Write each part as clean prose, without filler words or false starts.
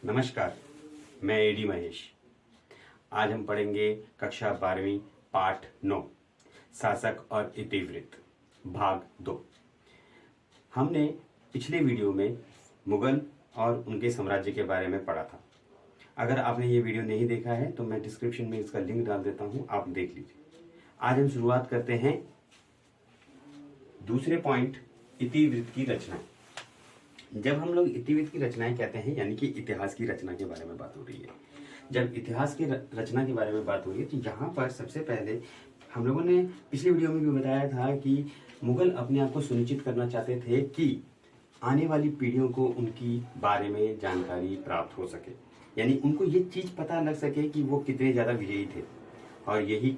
नमस्कार, मैं एडी महेश। आज हम पढ़ेंगे कक्षा 12वीं पाठ 9 शासक और इतिवृत्त भाग 2। हमने पिछले वीडियो में मुगल और उनके साम्राज्य के बारे में पढ़ा था। अगर आपने ये वीडियो नहीं देखा है तो मैं डिस्क्रिप्शन में इसका लिंक डाल देता हूँ, आप देख लीजिए। आज हम शुरुआत करते हैं दूसरे पॉइंट, इतिवृत्त की रचना। जब हम लोग इतिवृत्त की रचनाएं कहते हैं यानी कि इतिहास की रचना के बारे में बात हो रही है। जब इतिहास की रचना के बारे में बात हो रही है तो यहाँ पर सबसे पहले हम लोगों ने पिछले वीडियो में भी बताया था कि मुगल अपने आप को सुनिश्चित करना चाहते थे कि आने वाली पीढ़ियों को उनकी बारे में जानकारी प्राप्त हो सके, यानी उनको ये चीज़ पता लग सके कि वो कितने ज़्यादा विजयी थे। और यही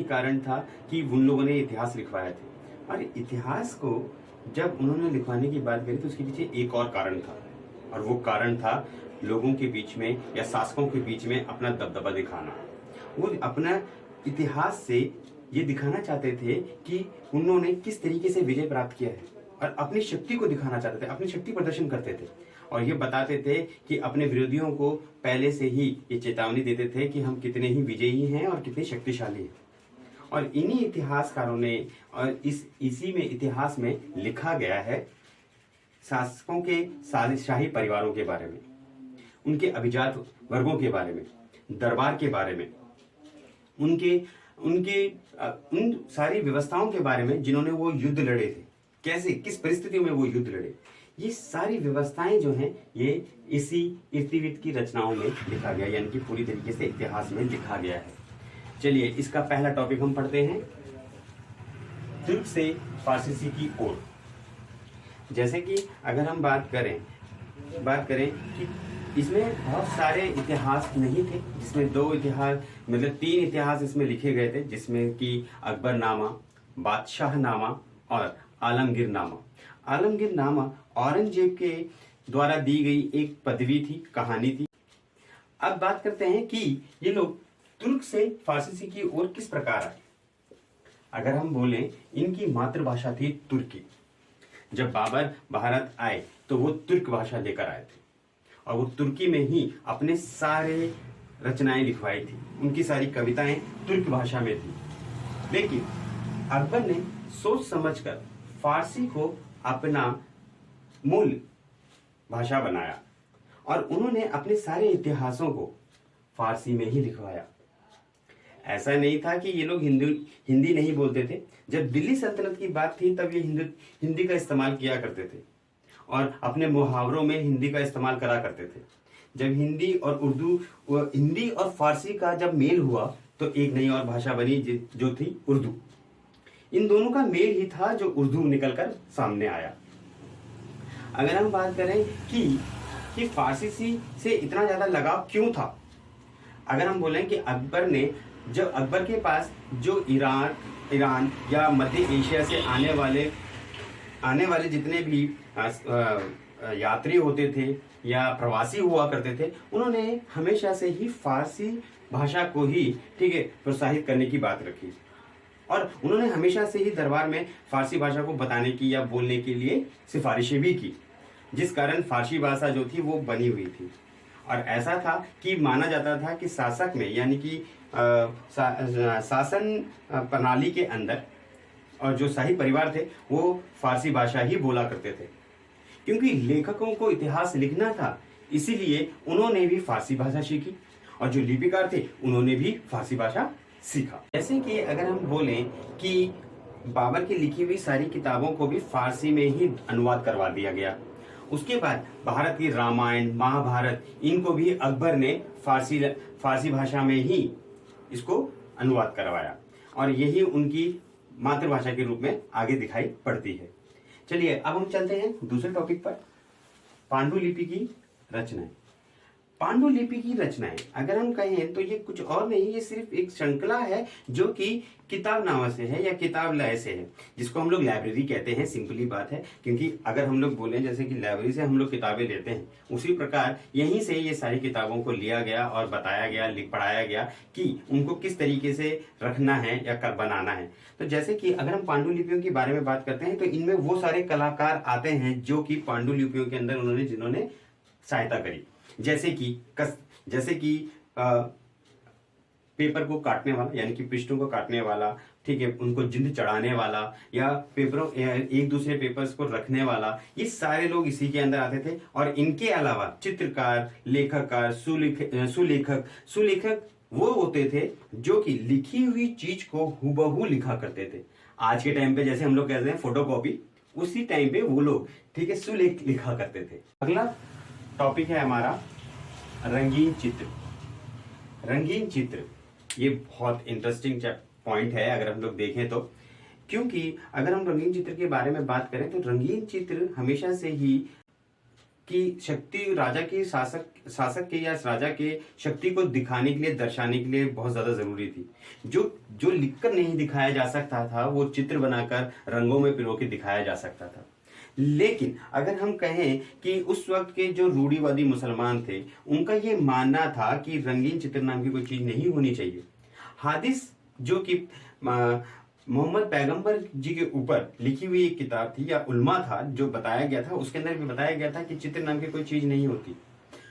कारण था कि उन लोगों ने इतिहास लिखवाए थे। और इतिहास को जब उन्होंने लिखवाने की बात करी तो उसके पीछे एक और कारण था, और वो कारण था लोगों के बीच में या शासकों के बीच में अपना दबदबा दिखाना। वो अपना इतिहास से ये दिखाना चाहते थे कि उन्होंने किस तरीके से विजय प्राप्त किया है, और अपनी शक्ति को दिखाना चाहते थे, अपनी शक्ति प्रदर्शन करते थे। और ये बताते थे कि अपने विरोधियों को पहले से ही ये चेतावनी देते थे कि हम कितने ही विजयी हैं और कितने शक्तिशाली हैं। और इन्हीं इतिहासकारों ने और इसी में इतिहास में लिखा गया है शासकों के शाही परिवारों के बारे में, उनके अभिजात वर्गों के बारे में, दरबार के बारे में, उन सारी व्यवस्थाओं के बारे में जिन्होंने वो युद्ध लड़े थे, कैसे किस परिस्थितियों में वो युद्ध लड़े। ये सारी व्यवस्थाएं जो हैं ये इसी इतिवृत्त की रचनाओं में लिखा गया, यानी कि पूरी तरीके से इतिहास में लिखा गया है। चलिए इसका पहला टॉपिक हम पढ़ते हैं, तुर्क से फारसी की ओर। जैसे कि अगर हम बात करें कि इसमें बहुत सारे इतिहास नहीं थे, जिसमें 3 इतिहास इसमें लिखे गए थे, जिसमें कि अकबरनामा, बादशाहनामा और आलमगीरनामा। आलमगीरनामा औरंगजेब के द्वारा दी गई एक पदवी थी, कहानी थी। अब बात करते हैं कि ये लोग तुर्क से फारसी की ओर किस प्रकार आए। अगर हम बोलें, इनकी मातृभाषा थी तुर्की। जब बाबर भारत आए तो वो तुर्क भाषा लेकर आए थे, और वो तुर्की में ही अपने सारे रचनाएं लिखवाई थी। उनकी सारी कविताएं तुर्क भाषा में थी। लेकिन अकबर ने सोच समझकर फारसी को अपना मूल भाषा बनाया, और उन्होंने अपने सारे इतिहासों को फारसी में ही लिखवाया। ऐसा नहीं था कि ये लोग हिंदी नहीं बोलते थे। जब दिल्ली सल्तनत की बात थी तब ये हिंदी का इस्तेमाल किया करते थे, और अपने मुहावरों में हिंदी का इस्तेमाल करा करते थे। जब हिंदी और फारसी का जब मेल हुआ तो एक नई और भाषा बनी जो थी उर्दू। इन दोनों का मेल ही था जो उर्दू निकलकर सामने आया। अगर हम बात करें कि फारसी से इतना ज्यादा लगाव क्यों था, अगर हम बोलें कि जब अकबर के पास जो ईरान या मध्य एशिया से आने वाले जितने भी यात्री होते थे या प्रवासी हुआ करते थे, उन्होंने हमेशा से ही फारसी भाषा को ही प्रोत्साहित करने की बात रखी, और उन्होंने हमेशा से ही दरबार में फारसी भाषा को बताने की या बोलने के लिए सिफारिशें भी की, जिस कारण फारसी भाषा जो थी वो बनी हुई थी। और ऐसा था कि माना जाता था कि शासक में यानी कि शासन प्रणाली के अंदर और जो शाही परिवार थे वो फारसी भाषा ही बोला करते थे, क्योंकि लेखकों को इतिहास लिखना था, इसीलिए उन्होंने भी फारसी भाषा सीखी, और जो लिपिकार थे उन्होंने भी फारसी भाषा सीखा। जैसे कि अगर हम बोलें कि बाबर की लिखी हुई सारी किताबों को भी फारसी में ही अनुवाद करवा दिया गया। उसके बाद भारत की रामायण, महाभारत, इनको भी अकबर ने फारसी भाषा में ही इसको अनुवाद करवाया, और यही उनकी मातृभाषा के रूप में आगे दिखाई पड़ती है। चलिए अब हम चलते हैं दूसरे टॉपिक पर, पांडुलिपि की रचनाएं। पांडुलिपि की रचनाएं अगर हम कहें तो ये कुछ और नहीं, ये सिर्फ एक श्रृंखला है जो कि किताबनामा से है या किताब लय से है, जिसको हम लोग लाइब्रेरी कहते हैं। सिंपली बात है, क्योंकि अगर हम लोग बोलें जैसे कि लाइब्रेरी से हम लोग किताबें लेते हैं, उसी प्रकार यहीं से ये सारी किताबों को लिया गया और बताया गया, पढ़ाया गया कि उनको किस तरीके से रखना है या कर बनाना है। तो जैसे कि अगर हम पांडुलिपियों के बारे में बात करते हैं तो इनमें वो सारे कलाकार आते हैं जो कि पांडुलिपियों के अंदर जिन्होंने सहायता करी, जैसे कि पेपर को काटने वाला, यानी कि पृष्ठों को काटने वाला, ठीक है, उनको जिंद चढ़ाने वाला, या पेपरों एक दूसरे पेपर्स को रखने वाला, ये सारे लोग इसी के अंदर आते थे। और इनके अलावा चित्रकार, लेखककार, सुलेखक वो होते थे जो कि लिखी हुई चीज को हूबहू लिखा करते थे। आज के टाइम पे जैसे हम लोग कहते हैं फोटोकॉपी, उसी टाइम पे वो लोग, ठीक है, सुलेख लिखा करते थे। अगला टॉपिक है हमारा रंगीन चित्र। रंगीन चित्र ये बहुत इंटरेस्टिंग पॉइंट है अगर हम लोग देखें तो, क्योंकि अगर हम रंगीन चित्र के बारे में बात करें तो रंगीन चित्र हमेशा से ही कि शक्ति राजा की शासक के या राजा के शक्ति को दिखाने के लिए, दर्शाने के लिए बहुत ज्यादा जरूरी थी। जो लिखकर नहीं दिखाया जा सकता था वो चित्र बनाकर रंगों में पिरो के दिखाया जा सकता था। लेकिन अगर हम कहें कि उस वक्त के जो रूढ़िवादी मुसलमान थे, उनका ये मानना था कि रंगीन चित्र नाम की कोई चीज नहीं होनी चाहिए। हादिस जो कि मोहम्मद पैगंबर जी के ऊपर लिखी हुई एक किताब थी या उल्मा था, जो बताया गया था, उसके अंदर भी बताया गया था कि चित्र नाम की कोई चीज नहीं होती,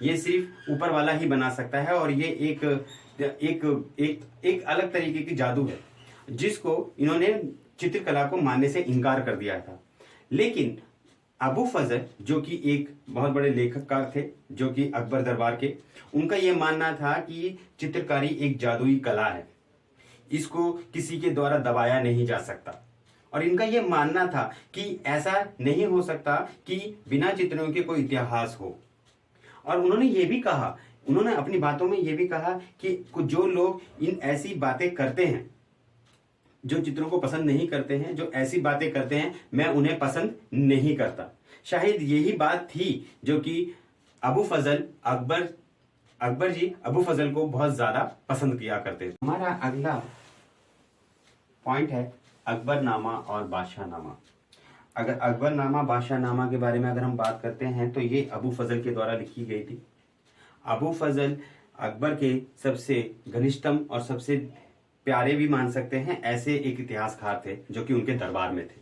ये सिर्फ ऊपर वाला ही बना सकता है, और ये एक अलग तरीके की जादू है जिसको इन्होंने चित्रकला को मानने से इनकार कर दिया था। लेकिन अबू फजल जो कि एक बहुत बड़े लेखककार थे, जो कि अकबर दरबार के, उनका यह मानना था कि चित्रकारी एक जादुई कला है, इसको किसी के द्वारा दबाया नहीं जा सकता। और इनका यह मानना था कि ऐसा नहीं हो सकता कि बिना चित्रों के कोई इतिहास हो। और उन्होंने ये भी कहा, उन्होंने अपनी बातों में यह भी कहा कि जो लोग इन ऐसी बातें करते हैं, जो चित्रों को पसंद नहीं करते हैं, जो ऐसी बातें करते हैं, मैं उन्हें पसंद नहीं करता। शायद यही बात थी जो कि अबू फजल अकबर जी अबू फजल को बहुत ज्यादा पसंद किया करते थे। हमारा अगला पॉइंट है अकबरनामा और बादशाहनामा। अगर अकबरनामा बादशाहनामा के बारे में अगर हम बात करते हैं तो ये अबू फजल के द्वारा लिखी गई थी। अबू फजल अकबर के सबसे घनिष्ठतम और सबसे प्यारे भी मान सकते हैं ऐसे एक इतिहासकार थे जो कि उनके दरबार में थे,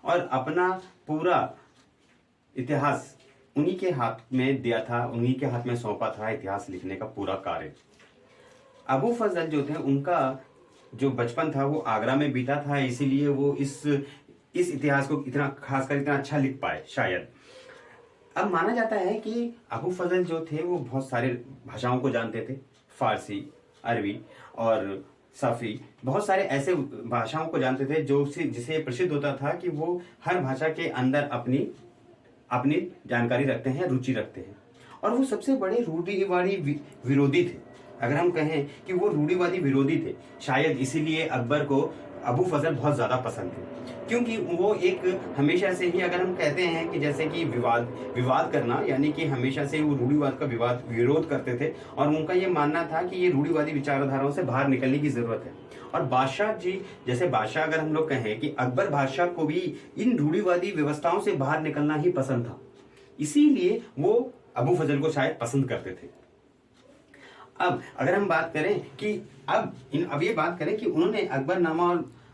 और अपना पूरा इतिहास उन्हीं के हाथ में दिया था, उन्हीं के हाथ में सौंपा था इतिहास लिखने का पूरा कार्य। अबू फजल जो थे, उनका जो बचपन था वो आगरा में बीता था, इसीलिए वो इस इतिहास को इतना खासकर इतना अच्छा लिख पाए शायद। अब माना जाता है कि अबू फजल जो थे वो बहुत सारे भाषाओं को जानते थे, फारसी, अरबी और साफी, बहुत सारे ऐसे भाषाओं को जानते थे जो जिसे प्रसिद्ध होता था कि वो हर भाषा के अंदर अपनी जानकारी रखते हैं, रुचि रखते हैं। और वो सबसे बड़े रूढ़िवादी विरोधी थे। अगर हम कहें कि वो रूढ़िवादी विरोधी थे, शायद इसीलिए अकबर को अबू फजल बहुत ज्यादा पसंद थे, क्योंकि वो एक हमेशा से ही, अगर हम कहते हैं कि जैसे कि विवाद करना, यानी कि हमेशा से वो रूढ़िवाद का विरोध करते थे, और उनका ये मानना था कि ये रूढ़िवादी विचारधाराओं से बाहर निकलने की जरूरत है। और बादशाह जी, जैसे बादशाह अगर हम लोग कहें कि अकबर बादशाह को भी इन रूढ़िवादी व्यवस्थाओं से बाहर निकलना ही पसंद था, इसीलिए वो अबू फजल को शायद पसंद करते थे। अब अगर हम बात करें कि अब ये बात करें कि उन्होंने अकबरनामा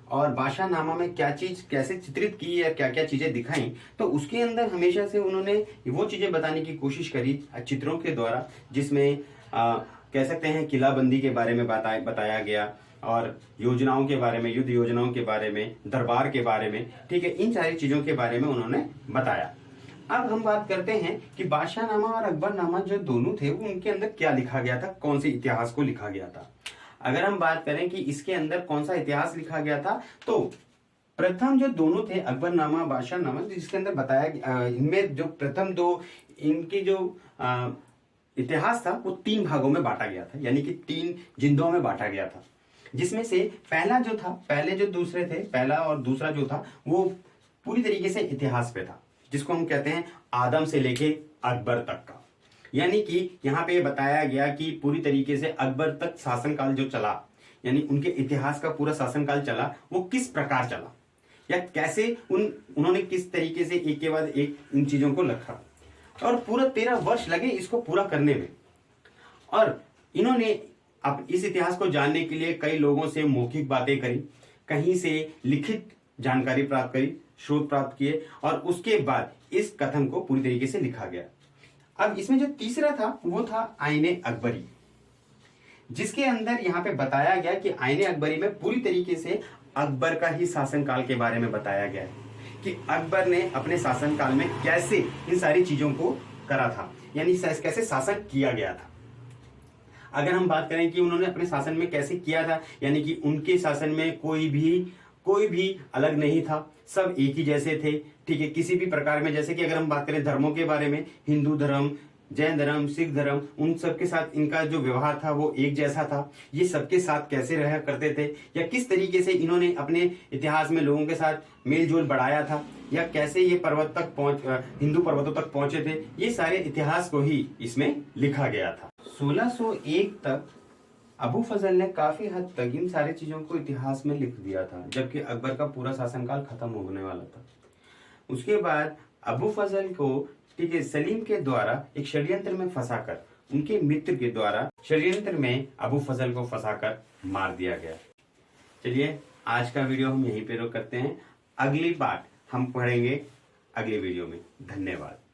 और बादशाहनामा में क्या चीज कैसे चित्रित की या क्या क्या चीजें दिखाई, तो उसके अंदर हमेशा से उन्होंने वो चीजें बताने की कोशिश करी चित्रों के द्वारा, जिसमें कह सकते हैं किलाबंदी के बारे में बताया गया, और योजनाओं के बारे में, युद्ध योजनाओं के बारे में, दरबार के बारे में, ठीक है, इन सारी चीजों के बारे में उन्होंने बताया। अब हम बात करते हैं कि बादशाहनामा और अकबरनामा जो दोनों थे वो उनके अंदर क्या लिखा गया था, कौन से इतिहास को लिखा गया था। अगर हम बात करें कि इसके अंदर कौन सा इतिहास लिखा गया था, तो प्रथम जो दोनों थे अकबरनामा बादशाहनामा, जिसके अंदर बताया, इनमें जो प्रथम दो इनकी जो इतिहास था वो 3 भागों में बांटा गया था, यानी कि 3 जिंदों में बांटा गया था, जिसमें से पहले जो दूसरे थे, पहला और दूसरा जो था वो पूरी तरीके से इतिहास पे था, जिसको हम कहते हैं आदम से लेके अकबर तक का। यानी कि यहाँ पे बताया गया कि पूरी तरीके से अकबर तक शासनकाल जो चला, यानी उनके इतिहास का पूरा शासनकाल चला, वो किस प्रकार चला, या कैसे उन्होंने किस तरीके से एक के बाद एक इन चीजों को रखा, और पूरा 13 वर्ष लगे इसको पूरा करने में। और इन्होंने अब इस इतिहास को जानने के लिए कई लोगों से मौखिक बातें करी, कहीं से लिखित जानकारी प्राप्त करी, स्रोत प्राप्त किए, और उसके बाद इस कथन को पूरी तरीके से लिखा गया। अब इसमें जो तीसरा था वो था आईने अकबरी, जिसके अंदर यहाँ पे बताया गया कि आईने अकबरी में पूरी तरीके से अकबर का ही शासनकाल के बारे में बताया गया है कि अकबर ने अपने शासनकाल में कैसे इन सारी चीजों को करा था, यानी कैसे शासन किया गया था। अगर हम बात करें कि उन्होंने अपने शासन में कैसे किया था, यानी कि उनके शासन में कोई भी अलग नहीं था, सब एक ही जैसे थे। ठीक है, किसी भी प्रकार में, जैसे कि अगर हम बात करें धर्मों के बारे में, हिंदू धर्म, जैन धर्म, सिख धर्म, उन सब के साथ इनका जो व्यवहार था वो एक जैसा था। ये सबके साथ कैसे रहा करते थे, या किस तरीके से इन्होंने अपने इतिहास में लोगों के साथ मेल जोल बढ़ाया था, या कैसे ये पर्वत तक हिंदू पर्वतों तक पहुंचे थे, ये सारे इतिहास को ही इसमें लिखा गया था। 1601 तक अबू फजल ने काफी हद तक इन सारी चीजों को इतिहास में लिख दिया था, जबकि अकबर का पूरा शासनकाल खत्म होने वाला था। उसके बाद अबू फजल को, ठीक है, सलीम के द्वारा एक षड्यंत्र में फंसाकर, उनके मित्र के द्वारा षड्यंत्र में अबू फजल को फंसाकर मार दिया गया। चलिए आज का वीडियो हम यहीं पे रोक करते हैं, अगली बात हम पढ़ेंगे अगले वीडियो में। धन्यवाद।